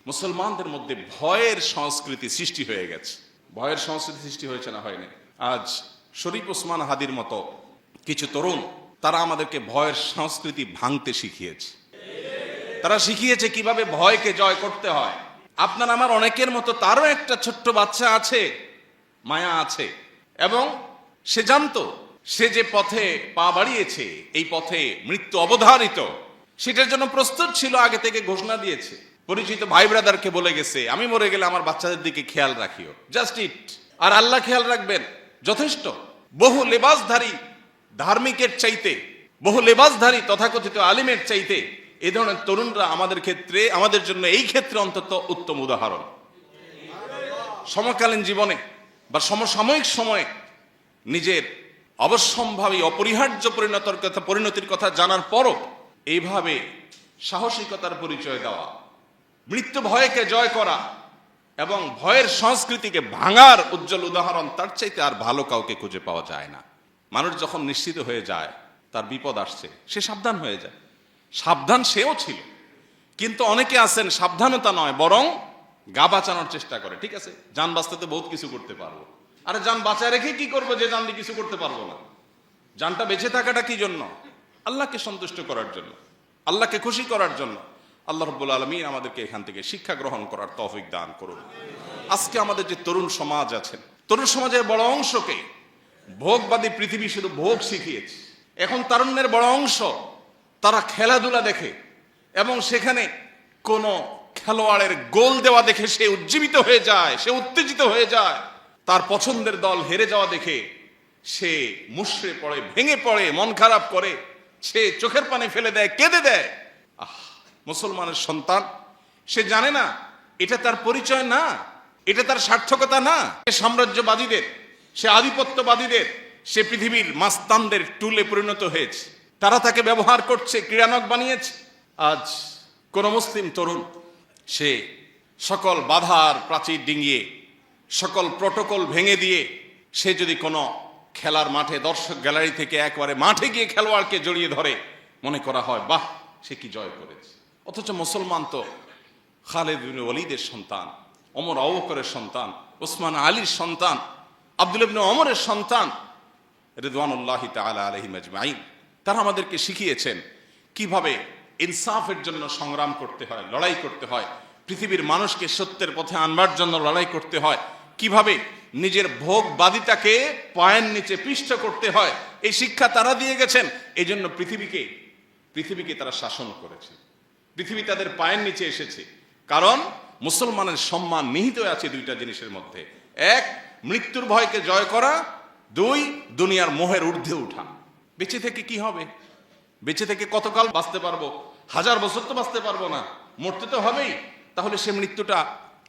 মুসলমানদের মধ্যে ভয়ের সংস্কৃতি সৃষ্টি হয়ে গেছে। ভয়ের সংস্কৃতি সৃষ্টি হয়েছে না হয়নি? আজ শরীফ ওসমান হাদির মতো কিছু তরুণ, তারা আমাদেরকে ভয়ের সংস্কৃতি ভাঙতে শিখিয়েছে। তারা শিখিয়েছে কিভাবে ভয়কে জয় করতে হয়। আপনার আমার অনেকের মতো তারও একটা ছোট্ট বাচ্চা আছে, মায়া আছে, এবং সে জানতো সে যে পথে পা বাড়িয়েছে, এই পথে মৃত্যু অবধারিত, সেটার জন্য প্রস্তুত ছিল, আগে থেকে ঘোষণা দিয়েছে, পরিচিত ভাই ব্রাদারকে বলে গেছে, আমি মরে গেলে আমার বাচ্চাদের দিকে খেয়াল রাখিও, জাস্ট ইট, আর আল্লাহ খেয়াল রাখবেন, যথেষ্ট। বহু লেবাসধারী ধার্মিকের চাইতে, বহু লেবাসধারী তথাকথিত আলিমের চাইতে এই ধরনের তরুণরা আমাদের ক্ষেত্রে, আমাদের জন্য এই ক্ষেত্রে অন্তত উত্তম উদাহরণ। সমকালীন জীবনে বা সমসাময়িক সময়ে নিজের অবশ্যম্ভাবী অপরিহার্য পরিণতির কথা জানার পরও এইভাবে সাহসিকতার পরিচয় দেওয়া, মৃত্যু ভয়কে জয় করা এবং ভয়ের সংস্কৃতিকে ভাঙার উজ্জ্বল উদাহরণ তার চাইতে আর ভালো কাউকে খুঁজে পাওয়া যায় না। মানুষ যখন নিশ্চিত হয়ে যায় তার বিপদ আসছে, সে সাবধান হয়ে যায়। সাবধান সেও ছিল, কিন্তু অনেকে আছেন সাবধানতা নয় বরং গা বাঁচানোর চেষ্টা করে। ঠিক আছে, জান বাঁচতে বহুত কিছু করতে পারবো, আরে জান বাঁচায় রেখে কি করবো যে জান দিয়ে কিছু করতে পারবো না? জানটা বেঁচে থাকাটা কি জন্য? আল্লাহকে সন্তুষ্ট করার জন্য, আল্লাহকে খুশি করার জন্য। আল্লাহ রাব্বুল আলামিন আমাদেরকে এখান থেকে শিক্ষা গ্রহণ করার তৌফিক দান করুন। আজকে আমাদের যে তরুণ সমাজ আছেন, তরুণ সমাজের বড় অংশকে ভোগবাদী পৃথিবী শুধু ভোগ শিখিয়েছে। এখন তারুণ্যের বড় অংশ তারা খেলাধুলা দেখে এবং সেখানে কোনো খেলোয়াড়ের গোল দেওয়া দেখে সে উজ্জীবিত হয়ে যায়, সে উত্তেজিত হয়ে যায়। তার পছন্দের দল হেরে যাওয়া দেখে সে মুষড়ে পড়ে, ভেঙে পড়ে, মন খারাপ করে, সে চোখের পানি ফেলে দেয়, কেঁদে দেয়। মুসলমানের সন্তান, সে জানে না এটা তার পরিচয় না, এটা তার সার্থকতা না। সে সাম্রাজ্যবাদীদের, সে আধিপত্যবাদীদের, সে পৃথিবীর মাস্তানদের টুলে পরিণত হয়েছে। তারা তাকে ব্যবহার করছে, ক্রীড়ানক বানিয়েছে। আজ কোন মুসলিম তরুণ সে সকল বাধার প্রাচীর ডিঙিয়ে, সকল প্রটোকল ভেঙে দিয়ে সে যদি কোনো খেলার মাঠে দর্শক গ্যালারি থেকে একবারে মাঠে গিয়ে খেলোয়াড়কে জড়িয়ে ধরে, মনে করা হয় বাহ, সে কি জয় করেছে। অথচ মুসলমান তো খালিদ বিন ওয়ালিদের সন্তান, ওমর আবু বকরের সন্তান, ওসমান আলীর সন্তান, আব্দুল ইবনে ওমরের সন্তান রিদওয়ানুল্লাহি তাআলা আলাইহিম আজমাইন। তারা আমাদেরকে শিখিয়েছেন কিভাবে ইনসাফের জন্য সংগ্রাম করতে হয়, লড়াই করতে হয়, পৃথিবীর মানুষকে সত্যের পথে আনবার জন্য লড়াই করতে হয়, কিভাবে নিজের ভোগবাদিতাকে পায়ের নিচে পিষ্ট করতে হয়। এই শিক্ষা তারা দিয়ে গেছেন। এই জন্য পৃথিবীকে তারা শাসন করেছে, পৃথিবী তাদের পায়ের নিচে এসেছে। কারণ মুসলমানের সম্মান নিহিত আছে দুইটা জিনিসের মধ্যে: এক, মৃত্যুর ভয়কে জয় করা; দুই, দুনিয়ার মোহের ঊর্ধ্বে উঠা। বেঁচে থেকে কি হবে? বেঁচে থেকে কতকাল বাঁচতে পারবো? 1000 বছর তো বাঁচতে পারবো না, মরতে তো হবেই। তাহলে সে মৃত্যুটা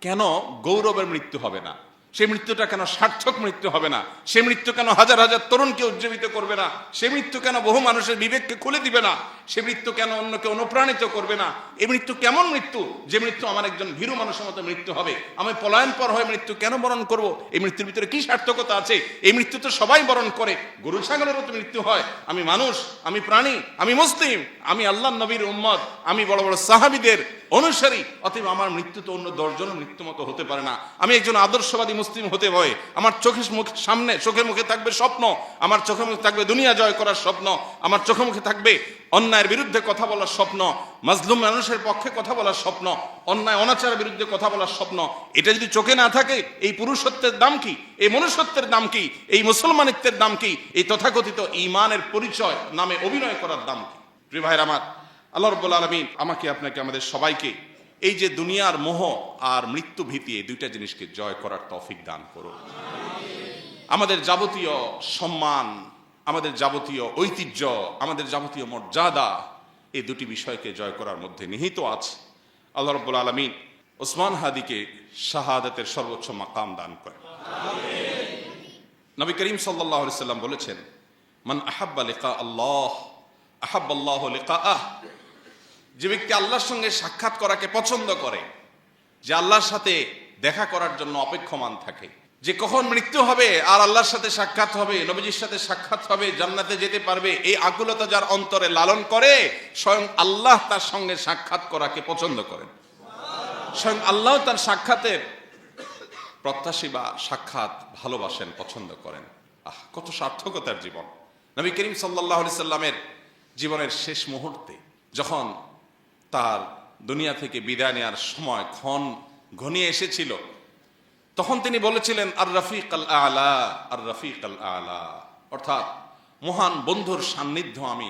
কেন গৌরবের মৃত্যু হবে না? সে মৃত্যুটা কেন সার্থক মৃত্যু হবে না? সে মৃত্যু কেন হাজার হাজার তরুণকে উজ্জীবিত করবে না? সে মৃত্যু কেন বহু মানুষের বিবেককে খুলে দিবে না? সে মৃত্যু কেন অন্যকে অনুপ্রাণিত করবে না? এই মৃত্যু কেমন মৃত্যু? যে মৃত্যু আমার একজন ভীরু মানুষের মতো মৃত্যু হবে। আমি পলায়ন পর হয়ে মৃত্যু কেন বরণ করব? এই মৃত্যুর ভিতরে কি সার্থকতা আছে? এই মৃত্যু তো সবাই বরণ করে, গরু ছাগলেরও তো মৃত্যু হয়। আমি মানুষ, আমি প্রাণী, আমি মুসলিম, আমি আল্লাহ নবীর উম্মত, আমি বড় বড় সাহাবীদের অনুসারী। অতএব আমার মৃত্যু তো অন্য 10 জনের মৃত্যু মতো হতে পারে না। আমি একজন আদর্শবাদী মুসলিম হতে হয়। আমার চোখের মুখে থাকবে স্বপ্ন, আমার চোখের মুখে থাকবে দুনিয়া জয় করার স্বপ্ন, আমার চোখে মুখে থাকবে অন্যায়ের বিরুদ্ধে কথা বলার স্বপ্ন, মাজলুম মানুষের পক্ষে কথা বলার স্বপ্ন, অন্যায় অনাচারের বিরুদ্ধে কথা বলার স্বপ্ন। এটা যদি চোখে না থাকে, এই পুরুষত্বের দাম কি? এই মনুষ্যত্বের দাম কি? এই মুসলমানিত্বের দাম কি? এই তথাকথিত ঈমানের পরিচয় নামে অভিনয় করার দাম কি? প্রিয় ভাইরা আমার, আল্লাহ রাব্বুল আলামিন আমাকে, আপনাকে, আমাদের সবাইকে এই যে দুনিয়ার মোহ আর মৃত্যু ভীতি, এই দুইটা জিনিসকে জয় করার তৌফিক দান করুন। আমাদের যাবতীয় সম্মান, আমাদের যাবতীয় ঐতিহ্য, আমাদের যাবতীয় মর্যাদা, এই দুটি বিষয়কে জয় করার মধ্যে নিহিত আছে। আল্লাহ রাব্বুল আলামিন ওসমান হাদিকে শাহাদাতের সর্বোচ্চ মাকাম দান করেন। নবী করিম সাল্লাল্লাহু আলাইহি সাল্লাম বলেছেন, মান আহাব্বা লিকা আল্লাহ আহাব্বাল্লাহু লিকাআহ। যে ব্যক্তি আল্লাহর সঙ্গে সাক্ষাৎ করাকে পছন্দ করে, যে আল্লাহর সাথে দেখা করার জন্য অপেক্ষমান থাকে, যে কখন মৃত্যু হবে আর আল্লাহর সাথে সাক্ষাৎ হবে, নবীজির সাথে সাক্ষাৎ হবে, জান্নাতে যেতে পারবে, এই আকুলতা যার অন্তরে লালন করে, স্বয়ং আল্লাহ তার সঙ্গে সাক্ষাৎ করাকে পছন্দ করেন। স্বয়ং আল্লাহ তার সাক্ষাতের প্রত্যাশী বা সাক্ষাৎ ভালোবাসেন, পছন্দ করেন। কত সার্থকতার জীবন! নবী করিম সাল্লাল্লাহু আলাইহি সাল্লামের জীবনের শেষ মুহূর্তে যখন তার দুনিয়া থেকে বিদায় নেওয়ার সময় ক্ষণ ঘনিয়ে এসেছিল, তখন তিনি বলেছিলেন, আর রফিক আল আলা, আর রফিক আল আলা, অর্থাৎ মহান বন্ধুর সান্নিধ্য আমি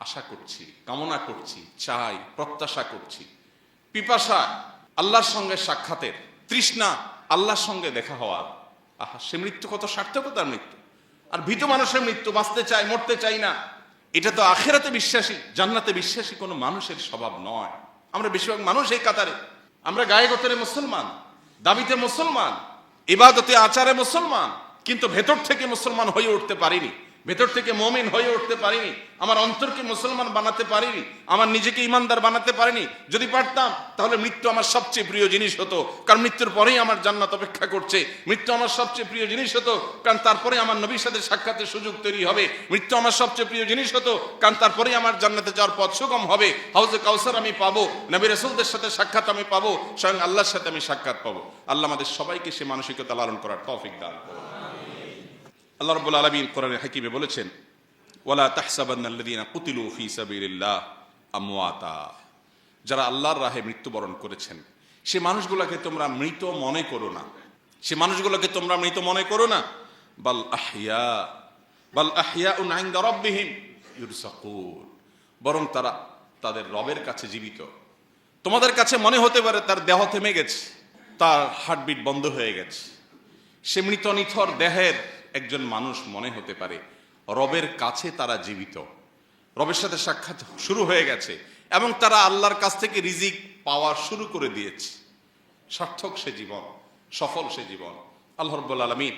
আশা করছি, কামনা করছি, চাই, প্রত্যাশা করছি। পিপাসা আল্লাহর সঙ্গে সাক্ষাতের, তৃষ্ণা আল্লাহর সঙ্গে দেখা হওয়ার। সে মৃত্যু কত সার্থকতার মৃত্যু! আর ভীত মানুষের মৃত্যু, বাঁচতে চাই, মরতে চাই না, এটা তো আখিরাতে বিশ্বাসী, জান্নাতে বিশ্বাসী কোনো মানুষের স্বভাব নয়। আমরা বেশিরভাগ মানুষ এই কাতারে, আমরা গায়ে গোতরে মুসলমান, দাবিতে মুসলমান, ইবাদতে আচারে মুসলমান, কিন্তু ভেতর থেকে মুসলমান হয়ে উঠতে পারিনি, ভেতর থেকে মুমিন হয়ে উঠতে পারিনি, আমার অন্তরকে মুসলমান বানাতে পারিনি, আমার নিজেকে ইমানদার বানাতে পারিনি। যদি পারতাম তাহলে মৃত্যু আমার সবচেয়ে প্রিয় জিনিস হতো, কারণ মৃত্যুর পরেই আমার জান্নাত অপেক্ষা করছে। মৃত্যু আমার সবচেয়ে প্রিয় জিনিস হতো, কারণ তারপরে আমার নবীর সাথে সাক্ষাতের সুযোগ তৈরি হবে। মৃত্যু আমার সবচেয়ে প্রিয় জিনিস হতো, কারণ তারপরেই আমার জান্নাতে যাওয়ার পথ সুগম হবে। হাউজে কাউসার আমি পাবো, নবী রাসূলদের সাথে সাক্ষাৎ আমি পাবো, স্বয়ং আল্লাহর সাথে আমি সাক্ষাৎ পাবো। আল্লাহ আমাদের সবাইকে সে মানসিকতা লালন করার তৌফিক দান করুন। আল্লাহ রাব্বুল আলামিন কোরআনে হাকিমে বলেছেন, ওয়ালা তাহসাবান্নাল্লাযীনা কুতিলু ফী সাবিলিল্লাহ আমওয়াতা। যারা আল্লাহর রাহে মৃত্যুবরণ করেছেন, সে মানুষগুলোকে তোমরা মৃত মনে করো না, সে মানুষগুলোকে তোমরা মৃত মনে করো না। বাল আহইয়াউন ইনদা রাব্বিহিম ইরযাকুন। বরং তারা তাদের রবের কাছে জীবিত। তোমাদের কাছে মনে হতে পারে তার দেহ থেমে গেছে, তার হার্টবিট বন্ধ হয়ে গেছে। সে মৃত নিথর দেহের একজন মানুষ মনে হতে পারে, রবের কাছে তারা জীবিত, রবের সাথে সাক্ষাৎ শুরু হয়ে গেছে এবং তারা আল্লাহর কাছ থেকে রিজিক পাওয়া শুরু করে দিয়েছে। সার্থক সে জীবন, সফল সে জীবন। আল্লাহ রাব্বুল আলামিন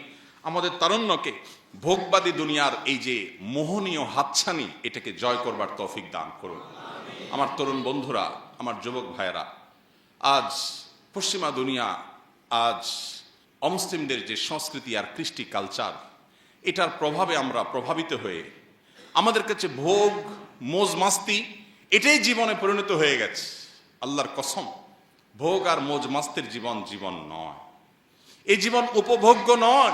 আমাদের তারুণ্যকে ভোগবাদী দুনিয়ার এই যে মোহনীয় হাতছানি, এটাকে জয় করবার তৌফিক দান করুন। আমার তরুণ বন্ধুরা, আমার যুবক ভাইয়েরা, আজ পশ্চিমা দুনিয়া, আজ অমুসলিমদের যে সংস্কৃতি আর কৃষ্টি কালচার, এটার প্রভাবে আমরা প্রভাবিত হয়ে আমাদের কাছে ভোগ, মোজ মাস্তি এটাই জীবনে পরিণত হয়ে গেছে। আল্লাহর কসম, ভোগ আর মৌজ মাস্তির জীবন জীবন নয়। এই জীবন উপভোগ্য নয়।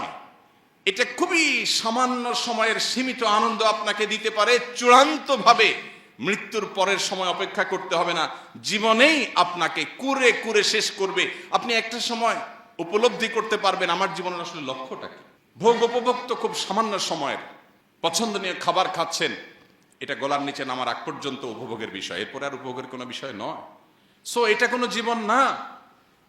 এটা খুবই সামান্য সময়ের সীমিত আনন্দ আপনাকে দিতে পারে, চূড়ান্তভাবে মৃত্যুর পরের সময় অপেক্ষা করতে হবে না, জীবনেই আপনাকে কুরে কুরে শেষ করবে। আপনি একটা সময় উপলব্ধি করতে পারবেন আমার জীবনের আসলে লক্ষ্যটা কি। ভোগ উপভোগ তো খুব সামান্য সময়ের, পছন্দনীয় খাবার খাচ্ছেন, এটা গলার নিচে নামার আগ পর্যন্ত উপভোগের বিষয়, এরপরে আর উপভোগের কোনো বিষয় নয়। সো এটা কোনো জীবন না।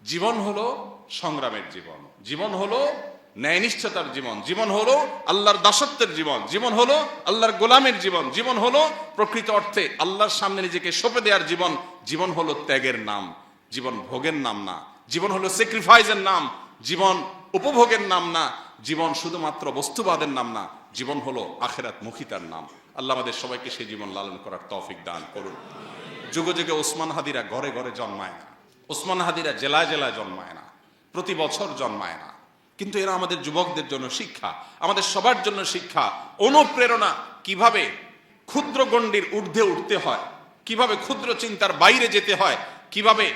জীবন হলো সংগ্রামের জীবন, জীবন হলো ন্যায়নিষ্ঠতার জীবন, জীবন হলো আল্লাহর দাসত্বের জীবন, জীবন হলো আল্লাহর গোলামের জীবন, জীবন হলো প্রকৃত অর্থে আল্লাহর সামনে নিজেকে সঁপে দেওয়ার জীবন। জীবন হলো ত্যাগের নাম, জীবন ভোগের নাম না। জীবন হলো স্যাক্রিফাইসের নাম, জীবন উপভোগের নাম না। জীবন শুধুমাত্র বস্তুবাদের নাম না, জীবন হলো আখিরাত মুখিতার নাম। আল্লাহ আমাদের সবাইকে সেই জীবন লালন করার তৌফিক দান করুন। যুগে যুগে ওসমান হাদিরা ঘরে ঘরে জন্মায় না, ওসমান হাদিরা জেলায় জেলায় জন্মায় না, প্রতি বছর জন্মায় না, কিন্তু এরা আমাদের যুবকদের জন্য শিক্ষা, আমাদের সবার জন্য শিক্ষা, অনুপ্রেরণা। কিভাবে ক্ষুদ্র গণ্ডির ঊর্ধ্বে উঠতে হয়, কিভাবে ক্ষুদ্র চিন্তার বাইরে যেতে হয়, কিভাবে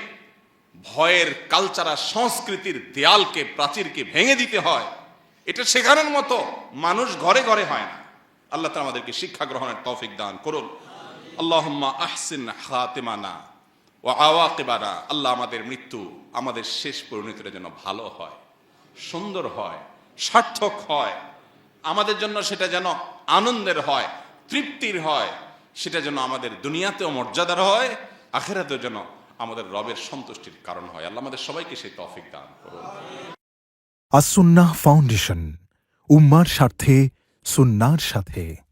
ভয়ের কালচারা সংস্কৃতির দেয়ালকে প্রাচীরকে ভেঙে দিতে হয়, এটা শেখানোর মতো মানুষ ঘরে ঘরে হয় না। আল্লাহ তাআলা আমাদেরকে শিক্ষা গ্রহণের তৌফিক দান করুন। আল্লাহুম্মা আহসিন খাতিমানা ওয়া আওয়াকিবানা। আল্লাহ আমাদের মৃত্যু, আমাদের শেষ পরিণতিটা যেন ভালো হয়, সুন্দর হয়, সার্থক হয়, আমাদের জন্য সেটা যেন আনন্দের হয়, তৃপ্তির হয়, সেটা যেন আমাদের দুনিয়াতেও মর্যাদার হয়, আখিরাতেও যেন আমাদের রবের সন্তুষ্টির কারণ হয়। আল্লাহ আমাদের সবাইকে সেই তৌফিক দান করুন। আস-সুন্নাহ ফাউন্ডেশন, উম্মার স্বার্থে সুন্নাহর সাথে।